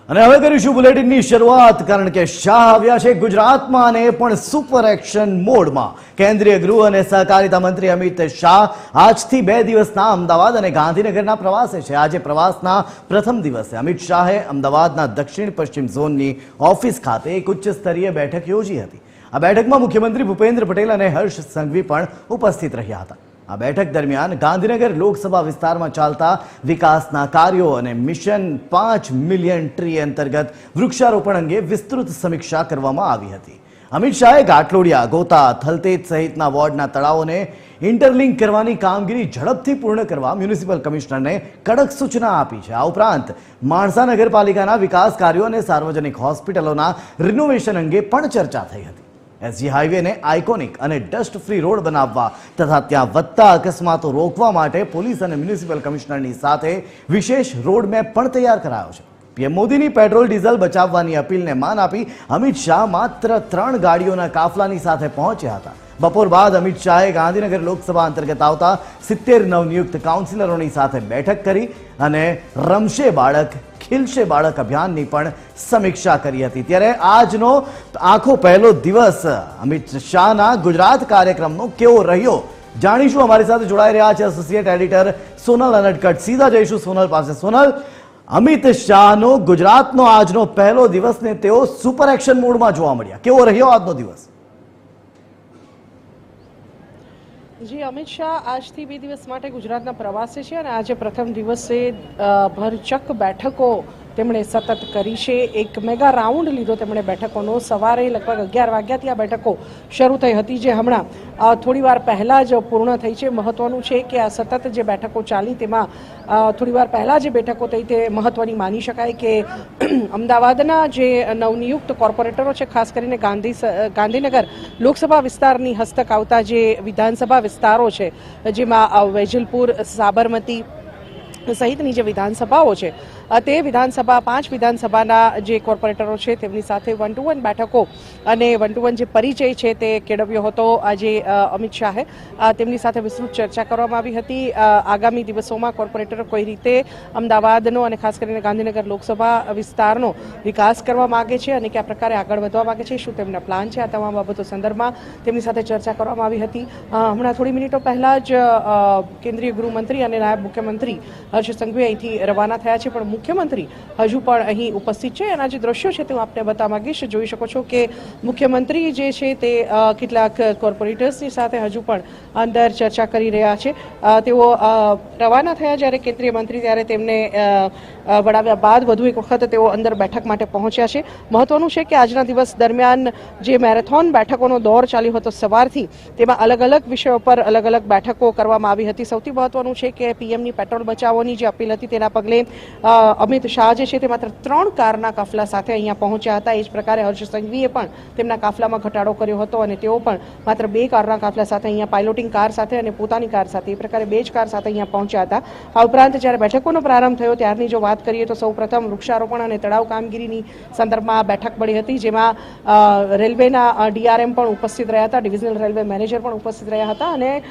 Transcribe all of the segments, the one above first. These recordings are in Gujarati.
અને હવે કરીશું બુલેટિનની શરૂઆત, કારણ કે શાહ આવ્યા છે ગુજરાતમાં અને એ પણ સુપર એક્શન મોડમાં। કેન્દ્રીય ગૃહ અને સહકારિતા મંત્રી અમિત શાહ આજથી 2 દિવસના અમદાવાદ અને ગાંધીનગરના પ્રવાસે છે। આજે પ્રવાસના પ્રથમ દિવસે અમિત શાહે અમદાવાદના દક્ષિણ પશ્ચિમ ઝોનની ઓફિસ ખાતે એક ઉચ્ચ સ્તરીય બેઠક યોજી હતી। આ બેઠકમાં મુખ્યમંત્રી ભૂપેન્દ્ર પટેલ અને હર્ષ સંઘવી પણ ઉપસ્થિત રહ્યા હતા। આ બેઠક દરમિયાન ગાંધીનગર લોકસભા વિસ્તારમાં ચાલતા વિકાસના કાર્યો અને મિશન 5 મિલિયન ટ્રી અંતર્ગત વૃક્ષારોપણ અંગે વિસ્તૃત સમીક્ષા કરવામાં આવી હતી। અમિત શાહે ઘાટલોડિયા, ગોતા, થલતેજ સહિતના વોર્ડના તળાવોને ઇન્ટરલિંક કરવાની કામગીરી ઝડપથી પૂર્ણ કરવા મ્યુનિસિપલ કમિશનરને કડક સૂચના આપી છે। આ ઉપરાંત માણસા નગરપાલિકાના વિકાસ કાર્યો અને સાર્વજનિક હોસ્પિટલોના રિનોવેશન અંગે પણ ચર્ચા થઈ હતી। એસજી હાઈવેને આઇકોનિક અને ડસ્ટ ફ્રી રોડ બનાવવા તથા ત્યાં વધતા અકસ્માતો રોકવા માટે પોલીસ અને મ્યુનિસિપલ કમિશનરની સાથે વિશેષ રોડ મેપ પણ તૈયાર કરાયો છે। પીએમ મોદીની પેટ્રોલ ડીઝલ બચાવવાની અપીલને માન આપી અમિત શાહ માત્ર 3 ગાડીઓના કાફલાની સાથે પહોંચ્યા હતા। બપોર બાદ અમિત શાહે ગાંધીનગર લોકસભા અંતર્ગત આવતા 70 નવનિયુક્ત કાઉન્સિલરોની સાથે બેઠક કરી અને રમશે બાળક ખીલશે બાળક અભિયાનની પણ સમીક્ષા કરી હતી। ત્યારે આજનો આખો પહેલો દિવસ અમિત શાહના ગુજરાત કાર્યક્રમનો કેવો રહ્યો જાણીશું। અમારી સાથે જોડાઈ રહ્યા છે એસોસિએટ એડિટર સોનલ અનડકટ। સીધા જઈશું સોનલ પાસે। સોનલ, અમિત શાહનો ગુજરાતનો આજનો પહેલો દિવસ ને તેઓ સુપર એક્શન મોડમાં જોવા મળ્યા, કેવો રહ્યો આજનો દિવસ? જી, અમિત શાહ આજથી 2 દિવસ માટે ગુજરાતના પ્રવાસે છે અને આજે પ્રથમ દિવસે ભરચક બેઠકો તેમણે સતત કરી છે। એક મેગા રાઉન્ડ લીધો તેમણે બેઠકોનો। સવારે લગભગ 11 વાગ્યાથી આ બેઠકો શરૂ થઈ હતી, જે હમણાં થોડી વાર પહેલાં જ પૂર્ણ થઈ છે। મહત્વનું છે કે આ સતત જે બેઠકો ચાલી તેમાં થોડી વાર પહેલાં જે બેઠકો થઈ તે મહત્વની માની શકાય કે અમદાવાદના જે નવનિયુક્ત કોર્પોરેટરો છે, ખાસ કરીને ગાંધીનગર લોકસભા વિસ્તારની હસ્તક આવતા જે વિધાનસભા વિસ્તારો છે, જેમાં વેજલપુર, સાબરમતી સહિતની જે વિધાનસભાઓ છે, તે વિધાનસભા 5 વિધાનસભાના જે કોર્પોરેટરો છે તેમની સાથે 1-to-1 બેઠકો અને 1-to-1 જે પરિચય છે તે કેળવ્યો હતો। આજે અમિત શાહે તેમની સાથે વિસ્તૃત ચર્ચા કરવામાં આવી હતી। આગામી દિવસોમાં કોર્પોરેટરો કઈ રીતે અમદાવાદનો અને ખાસ કરીને ગાંધીનગર લોકસભા વિસ્તારનો વિકાસ કરવા માગે છે અને કયા પ્રકારે આગળ વધવા માગે છે, શું તેમના પ્લાન છે, આ તમામ બાબતો સંદર્ભમાં તેમની સાથે ચર્ચા કરવામાં આવી હતી। હમણાં થોડી મિનિટો પહેલાં જ કેન્દ્રીય ગૃહમંત્રી અને નાયબ મુખ્યમંત્રી હર્ષ સંઘવી અહીંથી રવાના થયા છે, પણ મુખ્યમંત્રી હજુ પણ અહીં ઉપસ્થિત છે। એના જે દ્રશ્યો છે તે હું આપને બતાવવા માંગીશ। જોઈ શકો છો કે મુખ્યમંત્રી જે છે તે કેટલાક કોર્પોરેટર્સની સાથે હજુ પણ અંદર ચર્ચા કરી રહ્યા છે। તેઓ રવાના થયા જ્યારે કેન્દ્રીય મંત્રી, ત્યારે તેમને વડાવ્યા બાદ વધુ એક વખત તેઓ અંદર બેઠક માટે પહોંચ્યા છે। મહત્વનું છે કે આજના દિવસ દરમિયાન જે મેરેથોન બેઠકોનો દોર ચાલ્યો હતો સવારથી, તેમાં અલગ અલગ વિષયો પર અલગ અલગ બેઠકો કરવામાં આવી હતી। સૌથી મહત્વનું છે કે પીએમની પેટ્રોલ બચાવોની જે અપીલ હતી તેના પગલે અમિત શાહ જે છે તે માત્ર 3 કારના કાફલા સાથે અહીંયા પહોંચ્યા હતા। એ જ પ્રકારે હર્ષ સંઘવીએ પણ તેમના કાફલામાં ઘટાડો કર્યો હતો અને તેઓ પણ માત્ર 2 કારના કાફલા સાથે અહીંયા પાયલોટિંગ કાર સાથે અને પોતાની કાર સાથે એ પ્રકારે 2 જ કાર સાથે અહીંયા પહોંચ્યા હતા। આ ઉપરાંત જ્યારે બેઠકોનો પ્રારંભ થયો ત્યારની જો વાત કરીએ તો સૌપ્રથમ વૃક્ષારોપણ અને તળાવ કામગીરીની સંદર્ભમાં આ બેઠક મળી હતી, જેમાં રેલવેના ડીઆરએમ પણ ઉપસ્થિત રહ્યા હતા, ડિવિઝનલ રેલવે મેનેજર પણ ઉપસ્થિત રહ્યા હતા અને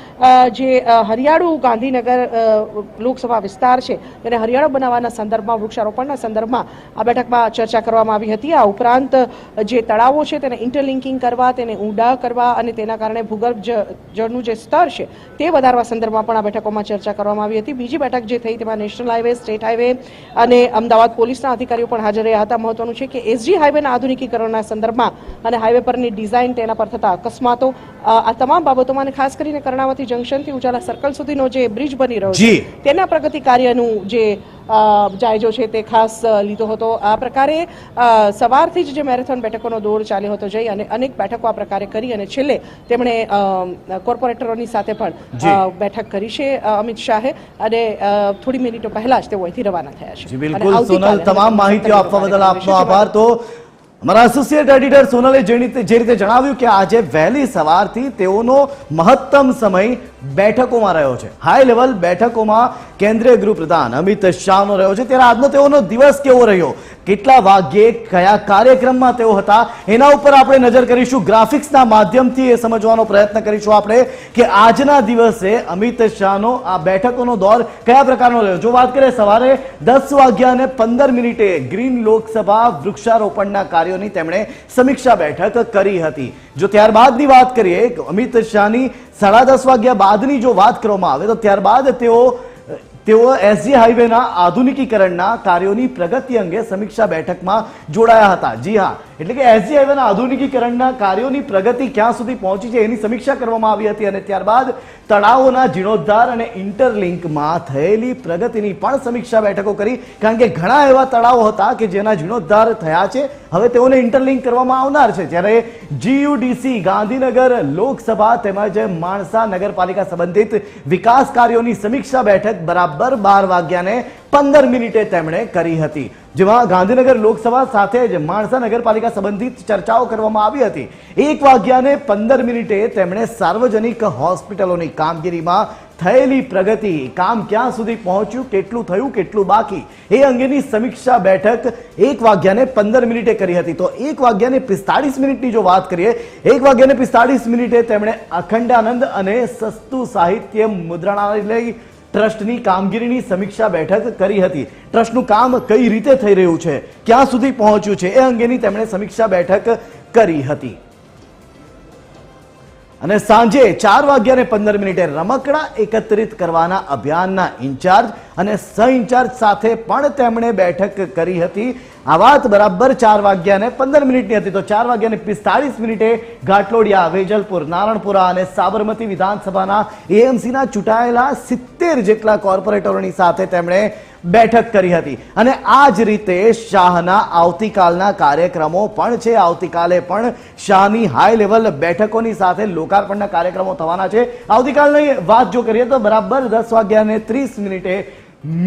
જે હરિયાળું ગાંધીનગર લોકસભા વિસ્તાર છે તેને હરિયાળો બનાવવાના સંદર્ભમાં, વૃક્ષારોપણના સંદર્ભમાં આ બેઠકમાં ચર્ચા કરવામાં આવી હતી। આ ઉપરાંત જે તળાવો છે તેને ઇન્ટરલિંકિંગ કરવા, તેને ઊંડા કરવા અને તેના કારણે ભૂગર્ભ જળનું જે સ્તર છે તે વધારવા સંદર્ભમાં પણ આ બેઠકોમાં ચર્ચા કરવામાં આવી હતી। બીજી બેઠક જે થઈ તેમાં નેશનલ હાઈવે, સ્ટેટ હાઈવે અને અમદાવાદ પોલીસના અધિકારીઓ પણ હાજર રહ્યા હતા। મહત્વનું છે કે એસજી હાઈવેના આધુનિકીકરણના સંદર્ભમાં અને હાઈવે પરની ડિઝાઇન, તેના પર થતા અકસ્માતો, આ તમામ બાબતોમાં અને ખાસ કરીને કર્ણાવતી જંકશનથી ઉજાલા સર્કલ સુધીનો જે બ્રિજ બની રહ્યો છે તેના પ્રગતિ કાર્યનું જે જાયજો છે તે ખાસ લીધો હતો। આ પ્રકારે સવારથી જ જે મેરેથોન બેઠકોનો દોર ચાલ્યો હતો જઈ અને અનેક બેઠકો આ પ્રકારે કરી અને છેલ્લે તેમણે કોર્પોરેટરોની સાથે પણ બેઠક કરી છે અમિત શાહે અને થોડી મિનિટો પહેલા જ તેઓ અહીંથી રવાના થયા છે। બિલકુલ સોનલ, તમામ માહિતીઓ આપવા બદલ આપનો આભાર। તો અમારા એસોસિએટ એડિટર સોનલે જે રીતે જણાવ્યું કે આજે વહેલી સવારથી તેઓનો મહત્તમ સમય બેઠકોમાં રહ્યો છે, હાઈ લેવલ બેઠકોમાં કેન્દ્રીય ગૃહપ્રધાન અમિત શાહનો રહ્યો છે, ત્યારે આજનો તેઓનો દિવસ કેવો રહ્યો, કેટલા વાગ્યે કયા કાર્યક્રમમાં તેઓ હતા, એના ઉપર આપણે નજર કરીશું. ગ્રાફિક્સના માધ્યમથી એ સમજવાનો પ્રયત્ન કરીશું આપણે કે આજના દિવસે અમિત શાહનો આ બેઠકોનો દોર કયા પ્રકારનો રહ્યો. જો વાત કરીએ સવારે 10:15 ગ્રીન લોકસભા વૃક્ષારોપણના કાર્યોની તેમણે સમીક્ષા બેઠક કરી હતી. જો ત્યારબાદની વાત કરીએ અમિત શાહની 10:30 વાગ્યા બાદની જો વાત કરવામાં આવે તો ત્યારબાદ તેઓ એસજી હાઈવેના આધુનિકીકરણના કાર્યોની પ્રગતિ અંગે સમીક્ષા બેઠકમાં જોડાયા હતા. જી હા, એટલે કે એસજી હાઈવેના આધુનિકીકરણના કાર્યોની પ્રગતિ ક્યાં સુધી પહોંચી છે એની સમીક્ષા કરવામાં આવી હતી અને ત્યારબાદ તળાવોના જીર્ણોદ્ધાર અને ઇન્ટરલિંકમાં થયેલી પ્રગતિની પણ સમીક્ષા બેઠકો કરી. કારણ કે ઘણા એવા તળાવો હતા કે જેના જીર્ણોદ્ધાર થયા છે, હવે તેઓને ઇન્ટરલિંક કરવામાં આવનાર છે. જ્યારે જીયુડીસી ગાંધીનગર લોકસભા તેમજ માણસા નગરપાલિકા સંબંધિત વિકાસ કાર્યોની સમીક્ષા બેઠક બરાબર 12:15 તેમણે કરી હતી, જેમાં ગાંધીનગર લોકસભા સાથે જ માણસા નગરપાલિકા સંબંધિત ચર્ચાઓ કરવામાં આવી હતી. 1:15 તેમણે સાર્વજનિક હોસ્પિટલોની કામગીરીમાં થયેલી પ્રગતિ, કામ ક્યાં સુધી પહોંચ્યું, કેટલું થયું, કેટલું બાકી, એ અંગેની સમીક્ષા બેઠક 1:15 કરી હતી. તો 1:45 જો વાત કરીએ, 1:45 તેમણે અખંડાનંદ અને સસ્તું સાહિત્ય મુદ્રણાલય ટ્રસ્ટની કામગીરીની સમીક્ષા બેઠક કરી હતી. ટ્રસ્ટનું કામ કઈ રીતે થઈ રહ્યું છે, ક્યાં સુધી પહોંચ્યું છે, એ અંગેની તેમણે સમીક્ષા બેઠક કરી હતી. અને સાંજે 4:15 રમકડા એકત્રિત કરવાના અભિયાનના ઇન્ચાર્જ અને સહ ઇન્ચાર્જ સાથે પણ તેમણે બેઠક કરી હતી. આ વાત બરાબર 4:15 હતી. તો 4:45 ઘાટલોડિયા, વેજલપુર, નારણપુરા અને સાબરમતી વિધાનસભાના એએમસીના ચૂંટાયેલા 70 જેટલા કોર્પોરેટરોની સાથે તેમણે બેઠક કરી હતી. અને આ જ રીતે શાહના આવતીકાલના કાર્યક્રમો પણ છે. આવતીકાલે પણ શાહની હાઈ લેવલ બેઠકોની સાથે લોકાર્પણના કાર્યક્રમો થવાના છે. આવતીકાલની વાત જો કરીએ તો બરાબર 10:30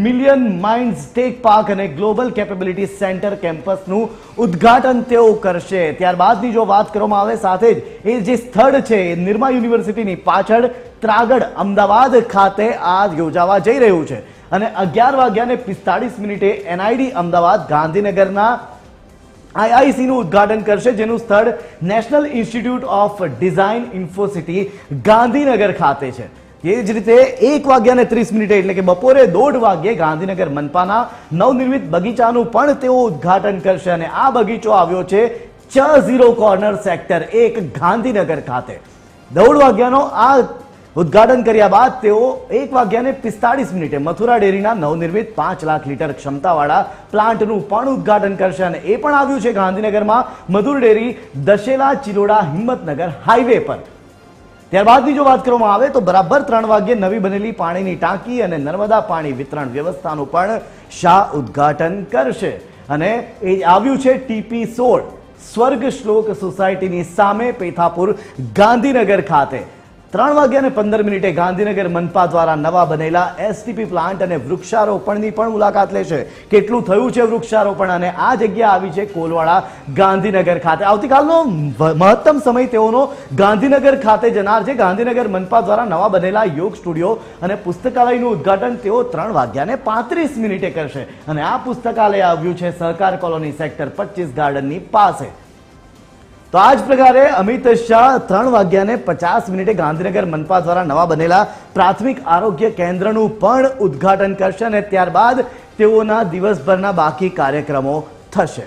મિલિયન માઇન્ડ્સ ટેક પાર્ક અને ગ્લોબલ કેપેબિલિટી સેન્ટર કેમ્પસનું ઉદ્ઘાટન તેઓ કરશે. ત્યારબાદની જો વાત કરવામાં આવે સાથે જ એ જે સ્થળ છે નિરમા યુનિવર્સિટીની પાછળ ત્રાગડ અમદાવાદ ખાતે આ યોજાવા જઈ રહ્યું છે. અને 11:45 એનઆઈડી અમદાવાદ ગાંધીનગરના આઈઆઈસી નું ઉદ્ઘાટન કરશે, જેનું સ્થળ national institute of design Infocity Gandhinagar ખાતે છે. એ જ રીતે 1:30 એટલે કે બપોરે 1:30 વાગ્યે ગાંધીનગર મનપાના નવનિર્મિત બગીચાનું પણ તેઓ ઉદ્ઘાટન કરશે. અને આ બગીચો આવ્યો છે ચ0 કોર્નર સેક્ટર 1 ગાંધીનગર ખાતે. 1:30 વાગ્યાનો આ ઉદ્ઘાટન કર્યા બાદ તેઓ 1:45 મથુરા ડેરીના નવનિર્મિત 5 લાખ લીટર ક્ષમતાવાળા પ્લાન્ટનું પણ ઉદ્ઘાટન કરશે. અને એ પણ આવ્યું છે ગાંધીનગરમાં મધુર ડેરી, દશેલા, ચિલોડા, હિંમતનગર હાઈવે પર. ત્યારબાદની જો વાત કરવામાં આવે તો બરાબર 3 વાગ્યે નવી બનેલી પાણીની ટાંકી અને નર્મદા પાણી વિતરણ વ્યવસ્થાનું પણ શાહ ઉદ્ઘાટન કરશે. અને એ આવ્યું છે TP16 સ્વર્ગ શ્લોક સોસાયટીની સામે પેથાપુર ગાંધીનગર ખાતે. 3:15 ગાંધીનગર મનપા દ્વારા નવા બનેલા એસટીપી પ્લાન્ટ અને વૃક્ષારોપણની પણ મુલાકાત લેશે. કેટલું થયું છે વૃક્ષારોપણ, અને આ જગ્યા આવી છે કોલવાડા ગાંધીનગર ખાતે. આવતીકાલનો મહત્તમ સમય તેઓનો ગાંધીનગર ખાતે જનાર છે. ગાંધીનગર મનપા દ્વારા નવા બનેલા યોગ સ્ટુડિયો અને પુસ્તકાલયનું ઉદ્ઘાટન તેઓ 3:35 કરશે. અને આ પુસ્તકાલય આવ્યું છે સહકાર કોલોની સેક્ટર 25 ગાર્ડનની પાસે. તો આ જ પ્રકારે અમિત શાહ 3:50 ગાંધીનગર મનપા દ્વારા નવા બનેલા પ્રાથમિક આરોગ્ય કેન્દ્રનું પણ ઉદ્ઘાટન કરશે. અને ત્યારબાદ તેઓના દિવસભરના બાકી કાર્યક્રમો થશે.